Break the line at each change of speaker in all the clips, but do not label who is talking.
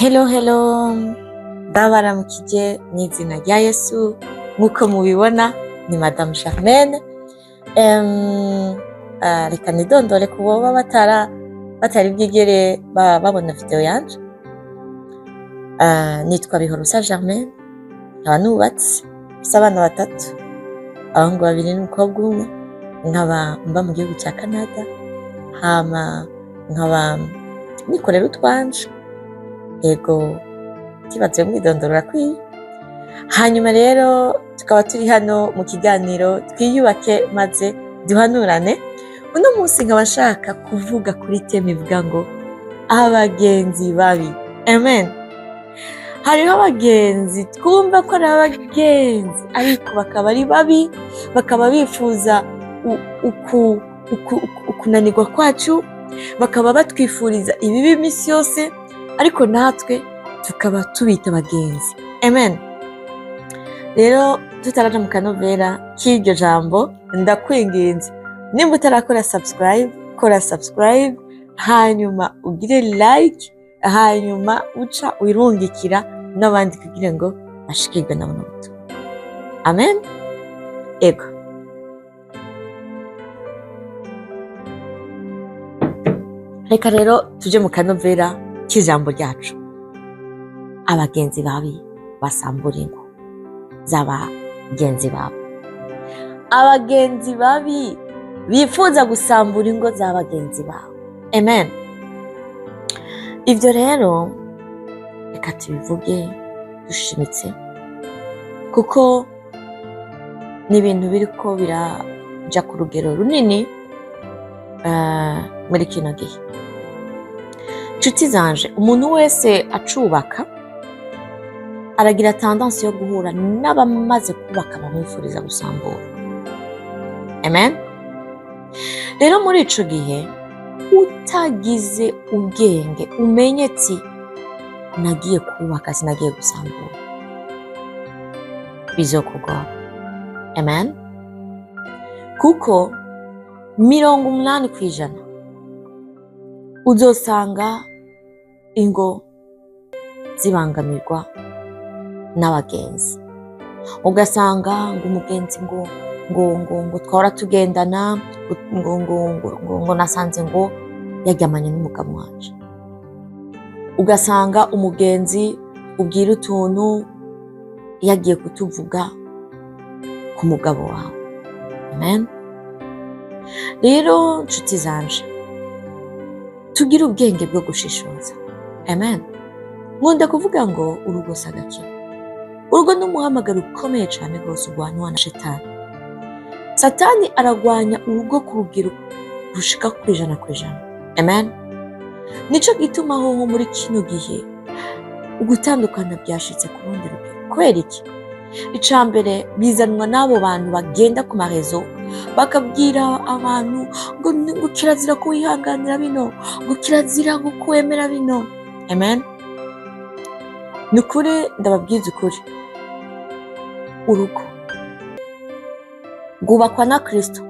Hello, ndabaramukije n'izina rya Yesu nk'uko mubibona ni Madame Germaine. Reka nidondore ku boba batari bwigere babona video yanje. Nitwa Bihorusa Germaine, nkaba nubatse, mfise abana 3, abahungu 2 n'umukobwa umwe, nkaba mba mu gihugu cya Canada, hama nkaba nikorera utwanje. Ego kibazo mwidondorora kwiye. Hanyuma rero tukaba turi hano mu kiganiro twiyubake maze duhanurane. Uno munsi nkaba nshaka kuvuga kuri teme ivuga ngo abagenzi babi. Amen. Hariho abagenzi twumva ko ari abagenzi ariko bakaba ari babi, bakaba bifuza ukunanirwa kwacu, bakaba batwifuriza ibibi iminsi yose, ariko natwe tukaba tubita abagenzi. Amen. Rero tutaraja mu kanovera k'iryo jambo, ndakwinginze nimba utarakora subscribe, kora subscribe, hanyuma ugire like, hanyuma uca wirungikira n'abandi kugira ngo bashikirwe na buno butumwa. Amen. Ego. Reka rero tuje mu kanovera k'ijambo ryacu. Abagenzi babi basambura ingo z'abagenzi babo. Abagenzi babi bifuza gusambura ingo z'abagenzi babo. Amen. Ivyo rero reka tubivuge dushimitse kuko ni ibintu biriko biraja ku rugero runini muri kino gihe. Nshuti zanje, umuntu wese acubaka aragira tendance yo guhura n'abamaze kubaka bamwifuriza gusambura. Amen. Rero muri ico gihe utagize ubwenge umenye ati nagiye kubaka sinagiye gusambura, bizokugora. Amen. Kuko 80% uzosanga ingo zibangamirwa n'abagenzi. Ugasanga ngo umugenzi ngo twara tugendana ngo nasanze ngo yaryamanye n'umugabo wanje. Ugasanga umugenzi ubwira utuntu yagiye kutuvuga ku mugabo wawe. Amen. Rero nshuti zanje, tugira ubwenge bwo gushishoza. Amen. Nkunda kuvuga ngo urugo sagakira. Urugo n'umuhamagaro ukomeye cyane rwose urwanywa na Shetani. Satani aragwanya urugo ku rugero rushika kuri 100%. Amen. Nico gituma ho muri kino gihe ugutandukana byashitse ku rundi rugero. Kubera iki? Icambere bizanwa n'abo bantu bagenda ku marezo bakabwira abantu ngo kirazira kuwihanganira bino, ngo kirazira kwemera bino. Amen. Nukuri ndababwiza ukuri, urugo rwubakwa na Kristo,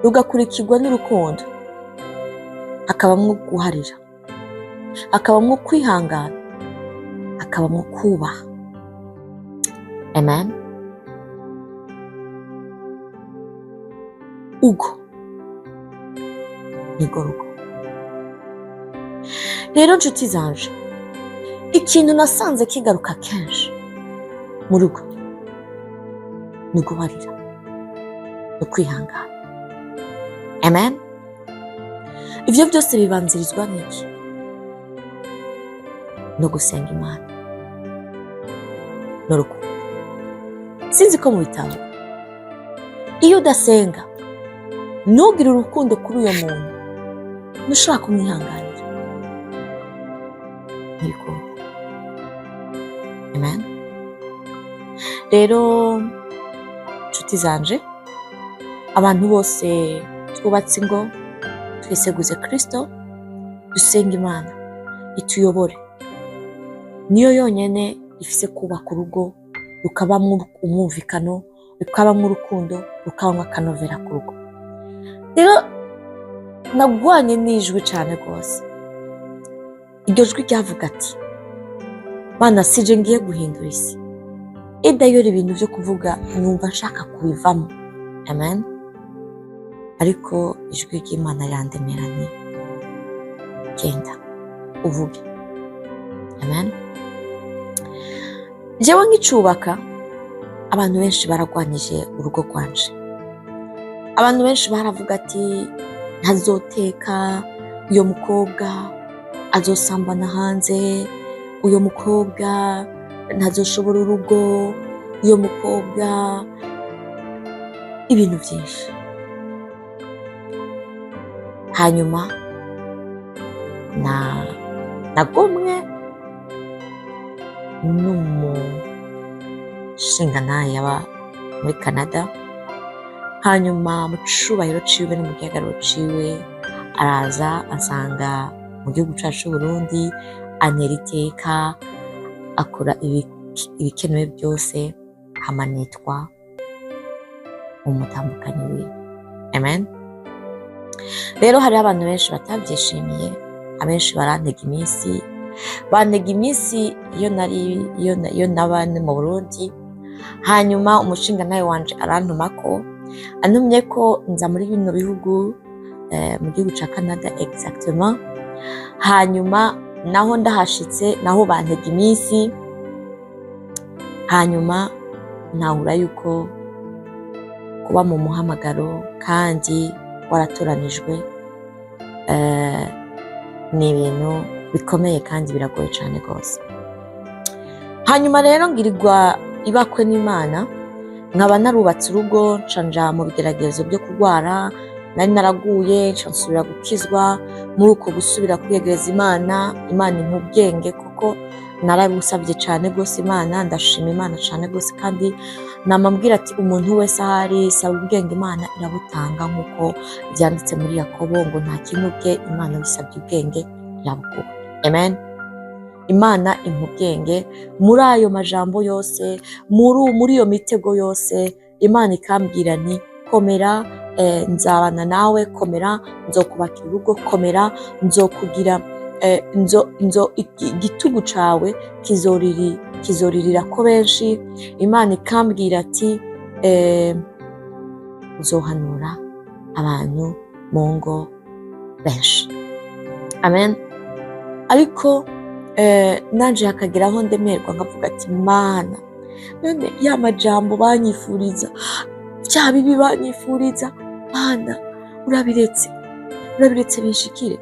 rugakurikirwa n'urukundo, hakabamwo guharira, hakabamwo kwihangana, hakabamwo kubaha. Amen. Ugo nigo rugo. Rero nshuti zanje, ikintu nasanze kigaruka kenshi mu rugo ni guharira no kwihangana. Amen. Ivyo byose bibanzirizwa n'iki? No gusenga Imana n'urukundo. Sinzi ko mu bitabo iyo udasenga ntugire urukundo kuri uyo muntu ntushobora kumwihanganira. Ntibikunda. Amen. Rero nshuti zanje, abantu bose twubatse ingo twiseguze Kristo, dusenga Imana ituyobore. Niyo yonyene ifise kubaka urugo rukabamwo umwumvikano, rukabamwo urukundo, rukabamwo akanovera ku rugo. Rero nagwanye n'ijwi cyane rwose iryo jwi ryavuga ati Mana sije ngiye guhindura isi, idayora ibintu byo kuvuga numva nshaka kubivamo. Amen. Ariko ijwi ry'Imana rirandemera nti genda uvuge. Amen. Jewe nkicubaka, abantu benshi baragwanyije urugo rwanje. Abantu benshi baravuga ati ntazoteka, uyo mukobwa azosambana hanze, uyo mukobwa ntazoshobora urugo, uyo mukobwa, ibintu byinshi. Hanyuma nagomwe n'umushinganahe yaba muri Canada. Hanyuma mu cubahiro ciwe no mu gihagararo ciwe araza ansanga mu gihugu cacu c'Uburundi, antera iteka, akora ibikenewe byose, hama nitwa umutambukanyi wiwe. Amen. Rero hariho abantu benshi batabyishimiye, abenshi bantega iminsi iyo naba mu Burundi. Hanyuma umushingantahe wanje antumye ko nza muri bino bihugu, mu gihugu ca Canada exactement. Hanyuma naho ndahashitse naho bantega iminsi. Hanyuma ntahura yuko kuba mu muhamagaro kandi waratoranijwe ni ibintu bikomeye kandi biragoye cyane rwose. Hanyuma rero ngirirwa ibakwe n'Imana, nkaba narubatse urugo, nca mu bigeragezo byo kurwara, nari naraguye, nca nsubira gukizwa. Muri uko gusubira kwiyegereza Imana impa ubwenge, kuko narabusabye cyane rwose Imana, ndashima Imana cyane rwose. Kandi namambwira ati umuntu wese ahari saba ubwenge, Imana irabutanga, nk'uko byanditse muri Yakobo ngo nta kintu bwe Imana bisabye ubwenge irabukuba. Amen. Imana impa ubwenge muri ayo majambo yose, muri iyo mitego yose. Imana ikambwira nti komera, nzabana nawe, komera, nzokubakira urugo, komera, nzokugira igitugu cawe kizoririra ko benshi. Imana ikambwira ati uzohanura abantu mu ngo benshi. Amen. Ariko nanje hakageraho ndemerwa nkavuga ati Mana, none ya majambo banyifuriza, bya bibi banyifuriza, Mana urabiretse bishikire.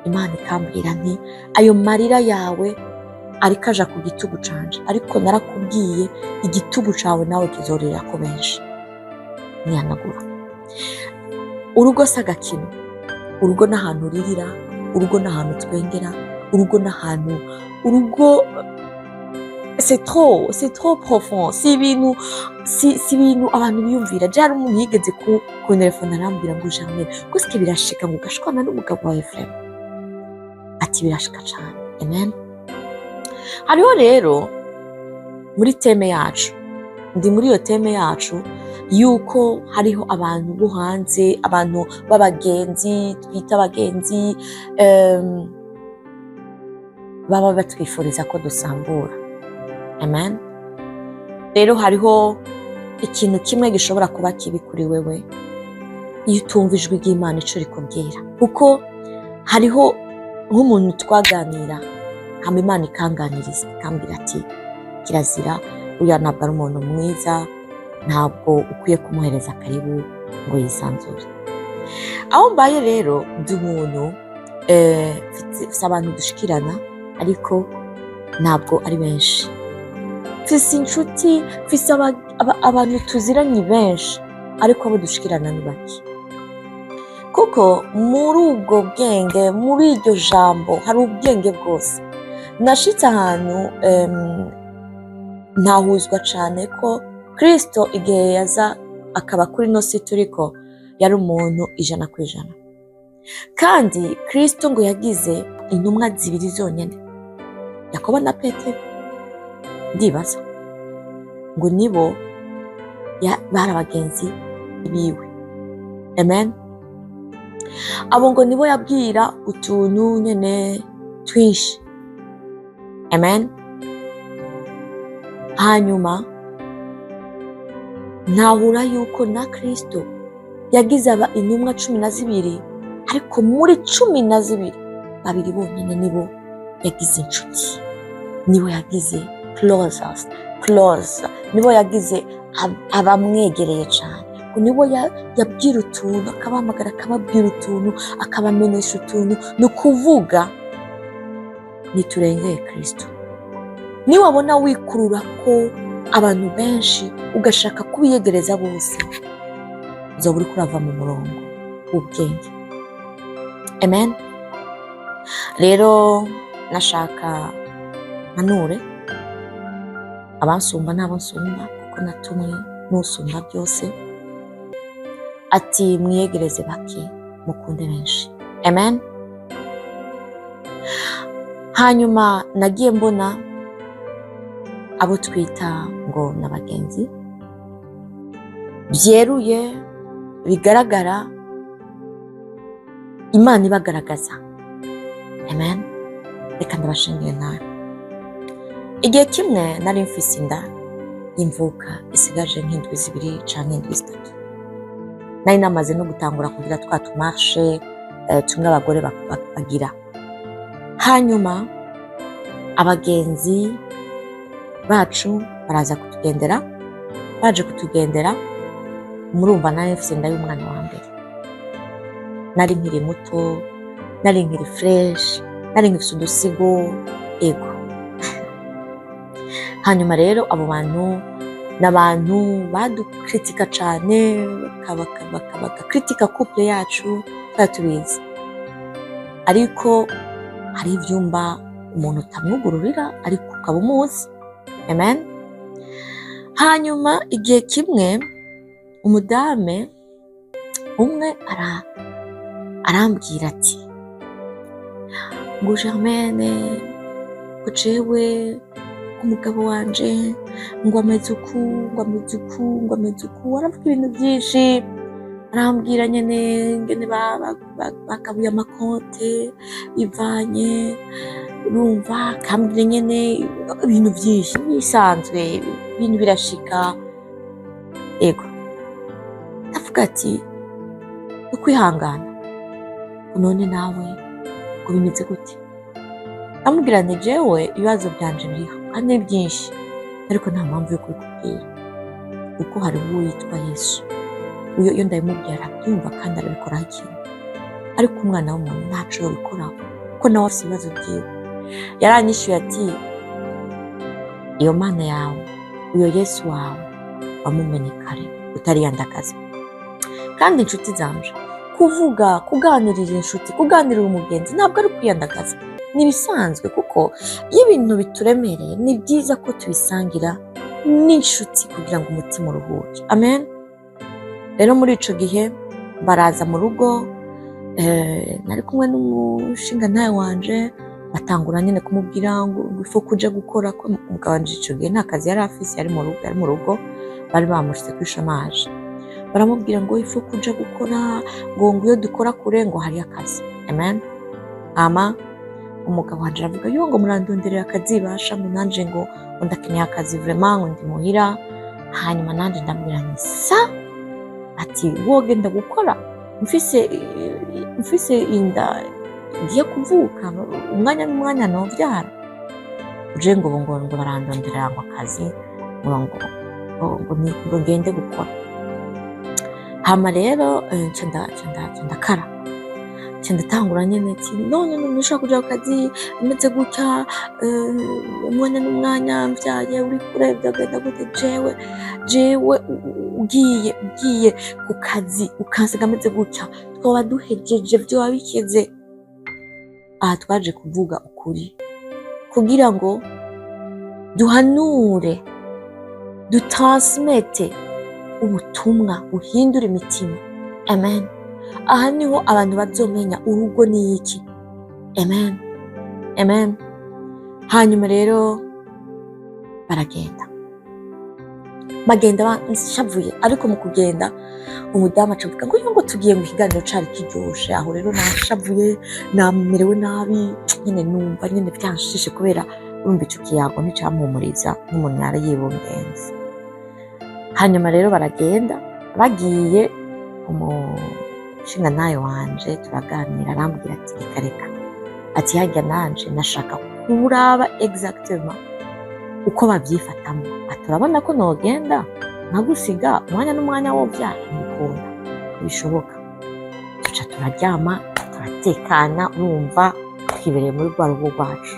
Imana ikambwira nti ayo marira yawe ariko aja ku gitugu canje, ariko narakubwiye igitugu cawe nawe kizorera ko benshi. Nihanagura urugo sagakino, urugo n'ahantu uririra, urugo n'ahantu twengera, urugo c'est trop profond. Si ibintu abantu biyumvira. Jari umuntu yigeze ku telefone arambwira ngo Germaine, gusa birashika ngo ugashwana n'umugabo wawe frère? Ati birashika cyane. Amen. Hariho rero muri teme yacu, ndi muri iyo teme yacu yuko hariho abantu bo hanze, abantu b'abagenzi, twita abagenzi, baba batwifuriza ko dusambura. Amen. Rero hariho ikintu kimwe gishobora kuba kibi kuri wewe iyo utumva ijwi ry'Imana ico rikubwira, kuko hariho nk'umuntu twaganira, hama Imana ikanganiriza ikambwira ati kirazira, uya ntabwo ari umuntu mwiza, ntabwo ukwiye kumuhereza karibu ngo yisanzure. Aho mbaye rero ndi umuntu mfise abantu dushikirana, ariko ntabwo ari benshi. Mfise inshuti, mfise abantu tuziranye benshi, ariko abo dushikirana ni bake. Kuko muri ubwo bwenge, muri iryo jambo hari ubwenge bwose. Nashitse ahantu ntahuzwa cyane ko Kristo igihe yaza akaba kuri no si turiko yari umuntu 100%. Kandi Kristo ngo yagize intumwa 2 zonyene, Yakobo na Petero. Ndibaza ngo nibo bari abagenzi biwe. Amen. abo ngo nibo yabwira utuntu nyene twinshi. Amen. Hanyuma ntahura yuko na Kristo yagize aba intumwa 12, ariko muri 12 babiri bonyine nibo yagize inshuti, nibo yagize close, nibo yagize abamwegereye cyane, nibo yabwira utuntu, akabahamagara akababwira utuntu, akabamenyesha utuntu. Ni ukuvuga niturengeye Kristo. Niwabona wikurura ko abantu benshi ugashaka kubiyegereza bose, uzoba uriko urava mu murongo w'ubwenge. Amen. Rero nashaka mpanure abansumba n'abo nsumba, kuko natumwe n'usumba byose, ati mwiyegereze bake mukunde benshi. Amen. Hanyuma nagiye mbona abo twita ngo n'abagenzi, byeruye bigaragara, Imana ibagaragaza. Amen. Reka ndabashingiye nawe. Igihe kimwe nari mfise inda y'imvuka isigaje nk'indwi 2 canke indwi 3. Nari namaze no gutangura kugira twa tumarshe tumwe abagore bagira. Hanyuma abagenzi bacu baraza kutugendera, baje kutugendera. Murumva nari mfise inda y'umwana wa mbere, nari nkiri muto, nari nkiri fresh, nari nkifise udusigo. Ego. Hanyuma rero abo bantu n'abantu badukritika cyane, bakabakritika couple yacu, tubizi. Ariko hari ivyumba umuntu utamwugururira ariko ukaba umuzi. Amen. Hanyuma igihe kimwe umudame umwe arambwira ati ngo Germaine, ngo jewe umugabo wanje ngo ameze uku, aravuga ibintu byinshi, arambwira nyene ngene bakabuye amakonte bivanye, urumva, akambwira nyene ibintu byinshi bisanzwe, ibintu birashika. Ego. Ndavuga ati ukwihangana, none nawe ngo bimeze gute? Amubwira nti jewe ibibazo byanje biriho kandi byinshi, ariko nta mpamvu yo kubikubwira, kuko hari uwo yitwa Yesu. Uyo iyo ndabimubwira arabyumva kandi arabikoraho ikintu, ariko umwana w'umuntu ntaco yobikoraho kuko nawe afite ibibazo byiwe. Yaranyishyuye ati iyo Mana yawe, uyo Yesu wawe wamumenye kare utariyandakaza. Kandi inshuti zanje, kuvuga, kuganirira inshuti, kuganirira umugenzi ntabwo ari kwiyandagaza, ni bisanzwe, kuko iyo ibintu bituremereye ni byiza ko tubisangira n'inshuti kugira ngo umutima uruhuke. Amen. Rero muri ico gihe baraza mu rugo, nari kumwe n'umushingantahe wanje, batangura nyine kumubwira ngo ifu kuja gukora, ko umugabo wanje ico gihe nta kazi yari afise, yari mu rugo, bari bamushyize kuri chômage. Baramubwira ngo ifu kuja gukora, ngo iyo dukora kure ngo hari akazi. Amen. Ama umugabo wanje aravuga yo ngo murandonderera akazi basha, ngo nanje ngo ndakeneye akazi vraiment, ngo ndi muhira. Hanyuma nanje ndambwira nti ati wogenda gukora, mfise inda igiye kuvuka, umwanya n'umwanya novyara. Je ngo barandonderera ngo akazi, ngo ngende gukora. Hama rero ndakara, ndatangura nyene ati none nushaka kuja ku kazi imeze gutya, umwanya n'umwanya mvyaye uri kure, byagenda gute? Jewe ugiye ku kazi ukansiga ameze gutya, twaba duhejeje, vyoba bikize. Aha twaje kuvuga ukuri kugira ngo duhanure, dutransmete ubutumwa buhindura imitima. Amen. Aha niho abantu bazomenya urugo ni iki. Amen. Amen. Hanyuma rero baragenda. bagenda banshavuye, ariko mu kugenda umudamu acavuga ngo ngo tugiye mu kiganiro cari kiryoshe. Aho rero nashavuye, namerewe nabi nyene, numva nyene vyanshishije kubera urumva ico kiyago nticampumuriza nk'umuntu yari yibungenze. Hanyuma rero baragenda, bagiye umushingantahe wanje turaganira, arambwira ati reka reka, ati harya nanje nashaka kuraba exactement uko bavyifatamo, ati urabona ko nogenda nkagusiga umwanya n'umwanya wovyara mukunda bishoboka. Tuca turaryama turatekana, urumva twibereye muri rwa rugo rwacu.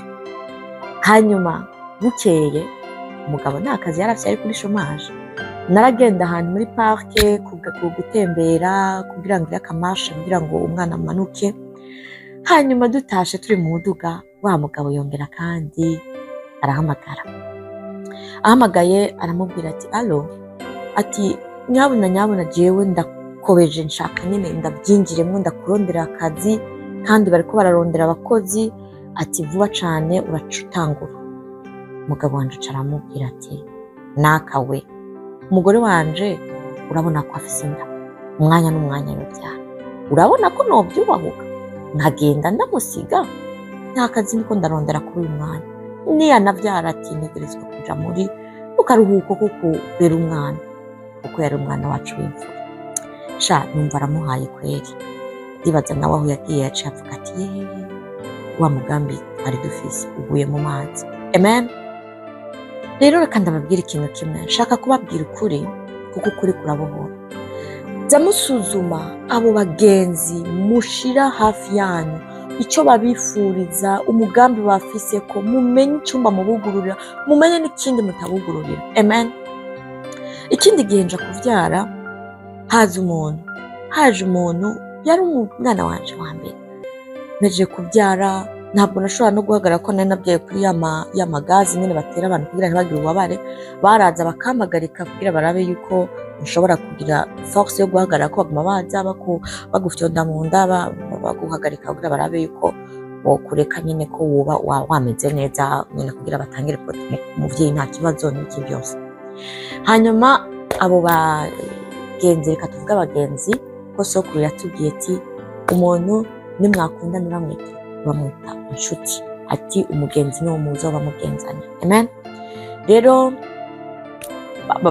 Hanyuma bukeye umugabo nta kazi yari afise, ari kuri chômage. Naragenda ahantu muri parke gutembera kugira ngo akamasha kugira ngo umwana amanuke. Hanyuma dutashe turi mu muduga, wa mugabo yongera kandi arahamagara. Ahamagaye aramubwira ati alo, ati nyabuna jewe ndakobeje, nshaka nyine ndabyinjiremo, ndakurondera akazi kandi bariko bararondera abakozi, ati vuba cane uracutangura. Umugabo wanje aramubwira ati nakawe umugore wanje urabona ko afise inda, umwanya n'umwanya yobyara, urabona ko novyubahuka nkagenda ndamusiga, nta kazi niko ndarondera kuri uyu mwanya, niyanavyara ati ntegerezwa kuja muri ukaruhuko ko kubera umwana, kuko yari umwana wacu w'imfura. Sha numva aramuhaye kweri, ndibaza nawe aho yagiye yaciye avuga ati yeee, wa mugambi twari dufise uguye mu mazi. Amen. Rero reka ndababwira ikintu kimwe, nshaka kubabwira ukuri kuko ukuri kurabohora. Jya musuzuma abo bagenzi mushira hafi yanyu, icyo babifuriza, umugambi bafise ko, mumenye icyumba mubugururira, mumenye n'ikindi mutabugururira. Amen. Ikindi gihe nja kuvyara, haje umuntu yari umwana wanje wa mbere. Meje kubyara ntabwo nashobora no guhagarara ko nari nabyaye kuri ya magazi nyine batera abantu kugira ntibagire ububabare. Baraza bakampagarika kugira barabe yuko nshobora kugira force yo guhagarara, ko baguma baza bagufyonda mu nda baguhagarika kugira barabe yuko wokureka nyine ko woba wameze neza nyine kugira batangire ko umuvyeyi nta kibazo n'iki byose. Hanyuma abo bagenzi, reka tuvuge abagenzi, ko sokuru yatubwiye ati umuntu nimwakundana bamwita inshuti, ati umugenzi niwo muzo bamugenzanya. Amen. Rero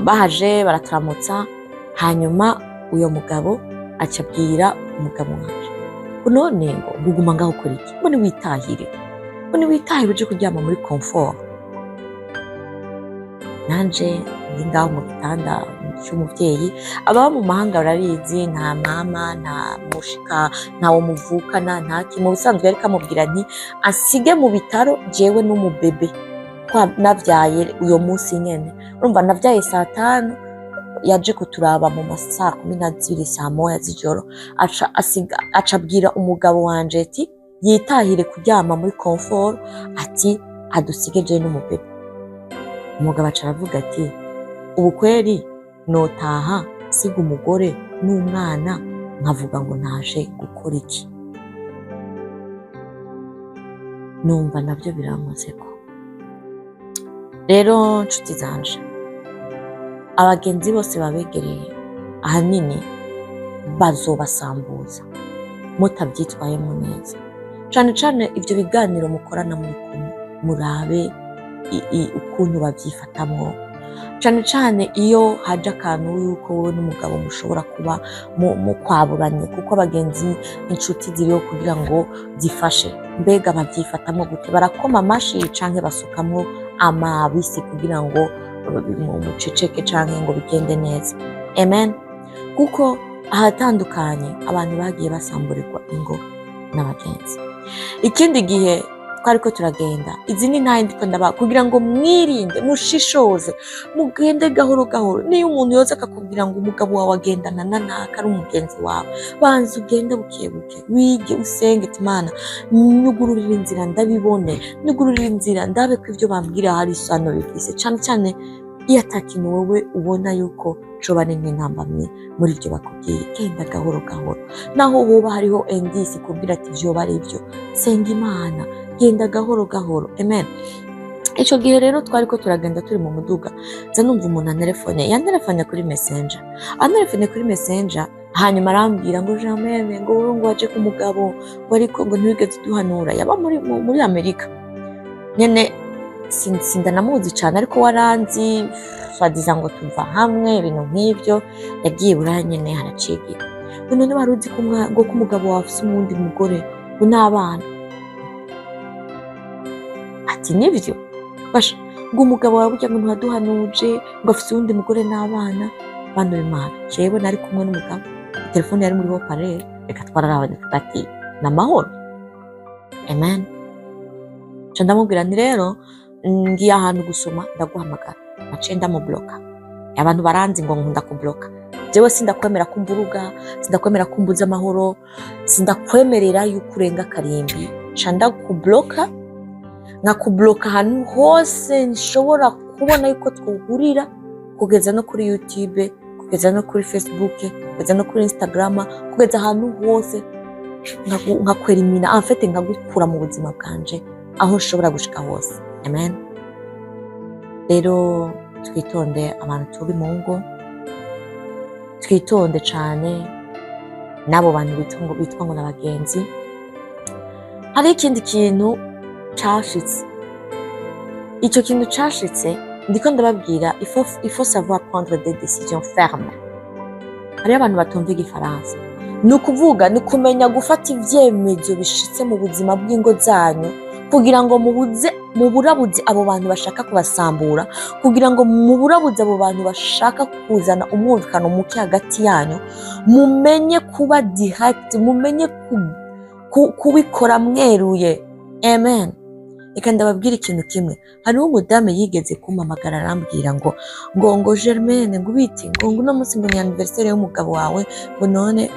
bahaje baraturamutsa, hanyuma uyo mugabo acabwira umugabo wanje none ngo guguma ngaho kuri iki, ngo niwitahire uje kuryama muri comfort. Nanje ndi ngaho mu gitanda cy'umuvyeyi. Ababa mu mahanga barabizi, nta mama nta mushika ntawo muvukana ntaki, mu bisanzwe yari kamubwira nti asige mu bitaro jewe n'umubebe kwa navyaye uyo munsi nyene. Urumva navyaye saa 5, yaje kuturaba mu masaa 12 saa moya z'ijoro, acabwira umugabo wanje ati yitahire kuryama muri comfort, ati adusige jewe n'umubebe. Umugabo aravuga ati ubu kweri notaha siga umugore n'umwana nkavuga ngo naje gukora iki? Numva nabyo biramuseko. Rero nshuti zanje, abagenzi bose babegereye ahanini bazobasambuza mutabyitwayemo neza. Cane cane ivyo biganiro mukorana muri kumwe, murabe ukuntu babyifatamwo. Cane cane iyo haje akantu yuko wowe n'umugabo mushobora kuba mukwaburanye, kuko abagenzi inshuti ziriho kugira ngo zifashe. Mbega babyifatamo gute? Barakoma amashi canke basukamwo amabisi kugira ngo muceceke canke ngo bigende neza. Amen. Kuko ahatandukanye abantu bagiye basamburirwa ingo n'abagenzi. Ikindi gihe twariko turagenda, izi ni ntaye ndiko ndaba kugira ngo mwirinde, mushishoze, mugende gahoro gahoro. Niyo umuntu yoza akakubwira ngo umugabo wawe agendana naka ari umugenzi wawe, banza ugende bukebuke, wige usenge ati Mana nyugururira inzira ndabibone, nyugururira inzira ndabe ko ivyo bambwira hari isano bifise. Cane cane iyo atakintu wowe ubona yuko coba n'intambamye muri ivyo bakubwiye, genda gahoro gahoro. Naho hoba hariho indisi kubwira ati vyoba ari ivyo, senga Imana, genda gahoro gahoro. Amen. Ico gihe rero twariko turagenda turi mu muduga, nza numva umuntu yanterefone kuri messenger, anterefone kuri messenger, hanyuma arambwira ngo Germaine, ngo wowe ngo waje ku mugabo, ngo ariko ngo ntiwigeze uduhanura, yaba muri Amerika nyene, sindanamuzi cane ariko waranzi, twadiza ngo tuva hamwe, ibintu nk'ivyo, yagiye Buraya nyene haracigira. Ngo none wari uzi ko umugabo wawe afise umundi mugore ngo n'abana? Ati nivyo basha, ngo umugabo wawe burya ngo ntiwaduhanuje, ngo afise uwundi mugore n'abana. Bana b'Imana, jewe nari kumwe n'umugabo, telefone yari muri haut-parleur, reka twararabanye ati n'amahoro. Amen. Ca ndamubwira nti rero ngiye ahantu gusoma ndaguhamagara, naciye ndamubloka. Abantu baranzi ngo nkunda kubloka, jewe sindakwemera kumvuruga, sindakwemera kumbuza amahoro, sindakwemerera yuko urenga karimbi, ca ndakubloka, nkakubloka ahantu hose nshobora kubona yuko twuhurira, kugeza no kuri YouTube, kugeza no kuri Facebook, kugeza no kuri Instagram, kugeza ahantu hose nkakwerimina, afite nkagukura mu buzima bwanje aho nshobora gushika hose. Amen. Rero twitonde abantu turi mu ngo, twitonde cane n'abo bantu bitwa ngo n'abagenzi. Hari ikindi kintu cashitse, ico kintu cashitse ndiko ndababwira, il faut savoir prendre des décisions fermes. Hari abantu batumva igifaransa, ni ukuvuga ni kumenya gufata ivyemezo bishitse mu buzima bw'ingo zanyu, kugira ngo muburabuze abo bantu bashaka kubasambura, kugira ngo muburabuze abo bantu bashaka kuzana umwumvikano muke hagati yanyu, mumenye kuba direct, mumenye kubikora mweruye. Amen. Reka ndababwira ikintu kimwe, hariho umudame yigeze kumpamagara arambwira ngo Germaine, ngo ubiti ngo uno munsi ngo ni anniversaire y'umugabo wawe, ngo none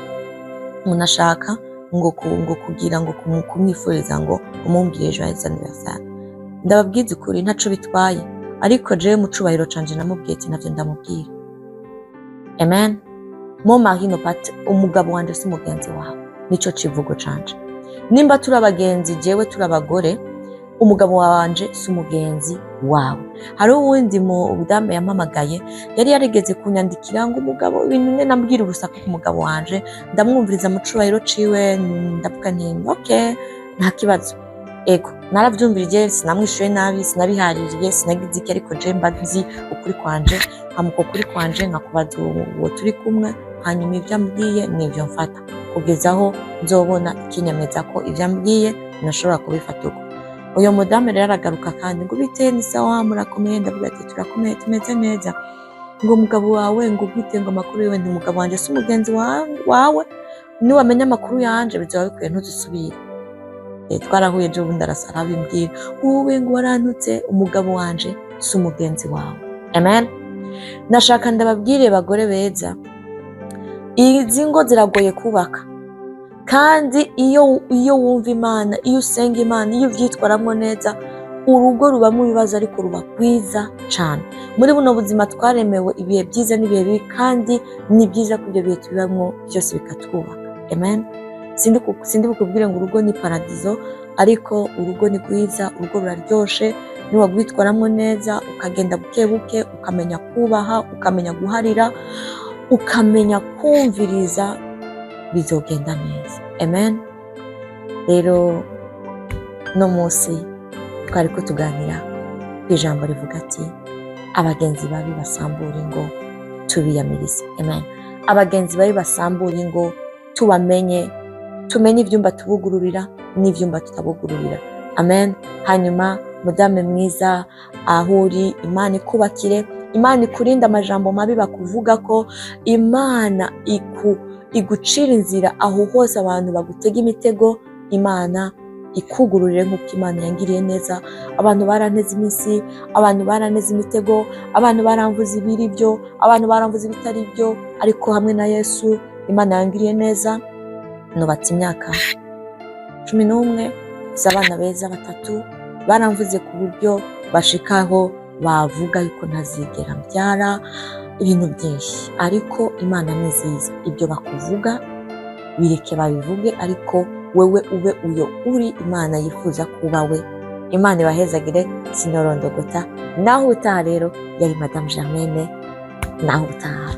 munashaka ngo kugira ngo kumwifuriza ngo umumbwire joyeux anniversaire. Ndababwiza ukuri ntaco bitwaye, ariko jewe mu cubahiro canje namubwiye ati navyo ndamubwira. Amen. Mon mari no pas, umugabo wanje si umugenzi wawe, nico civugo canje. Nimba turi abagenzi, jewe turi abagore, umugabo wanje si umugenzi wawe. Hari uwundi mudame yampamagaye, yari yarigeze kunyandikira ngo umugabo, ibintu ne nambwira urusaku ku mugabo wanje, ndamwumviriza mu cubahiro ciwe, ndavuga nti okay, nta kibazo. Ego naravyumvirije, sinamwishuye nabi, sinabihaririye, sinagize iki, ariko je mba nzi ukuri kwanje, hamuko kuri kwanje nkakubaza uwo turi kumwe, hanyuma ivyo ambwiye n'ivyo mfata, kugeza aho nzobona ikinyemeza ko ivyo ambwiye nashobora kubifata uko. Uyo mudamu rero aragaruka kandi ngo bite ni sawa, murakomeye? Ndavuga ati turakomeye, tumeze neza. Ngo umugabo wawe ngo bite, ngo amakuru yiwe? Ndi umugabo wanje si umugenzi wawe, niwamenya amakuru yanje bizoba bikwiye ntuzisubire. Twarahuye ejo bundi arasara abimbwira, wowe ngo warantutse, umugabo wanje si umugenzi wawe. Amen. Nashaka ndababwire bagore beza, izi ngo ziragoye kubaka, kandi iyo wumva Imana, iyo usenga Imana, iyo uvyitwaramwo neza, urugo rubamwo ibibazo ariko ruba rwiza cane. Muri buno buzima twaremewe ibihe byiza n'ibihe bibi, kandi ni byiza ko ibyo bihe tubibamwo byose bikatwubaka. Amen. Sindi bukubwire ngo urugo ni paradizo, ariko urugo ni rwiza, urugo ruraryoshe niwagwitwaramwo neza, ukagenda buke buke, ukamenya kubaha, ukamenya guharira, ukamenya kumviriza, bizogenda neza. Amen. Rero no munsi twariko tuganira ijambo rivuga ati abagenzi babi basambura ingo tubiyamirize. Amen. Abagenzi babi basambura ingo tubamenye, tumenye ivyumba tubugururira n'ivyumba tutabugururira. Amen. Hanyuma mudame mwiza, aho uri, Imana ikubakire, Imana ikurinde amajambo mabi bakuvuga ko, Imana igucira inzira aho hose abantu bagutega imitego, Imana ikugururire nk'uko Imana yangiriye neza. Abantu baranteze iminsi, abantu baranteze imitego, abantu baramvuza ibiri byo, abantu baramvuza ibitari byo, ariko hamwe na Yesu Imana yangiriye neza. Nubatse imyaka 11, abana beza 3, baramvuze ku buryo bashikaho bavuga yuko ntazigera mbyara, ibintu byinshi, ariko Imana ni nziza. Ibyo bakuvuga bireke babivuge, ariko wewe ube uyo uri Imana yifuza kuba we. Imana ibahezagire, sinorondogota. Naho utaha rero, yari Madame Germaine, naho utaha.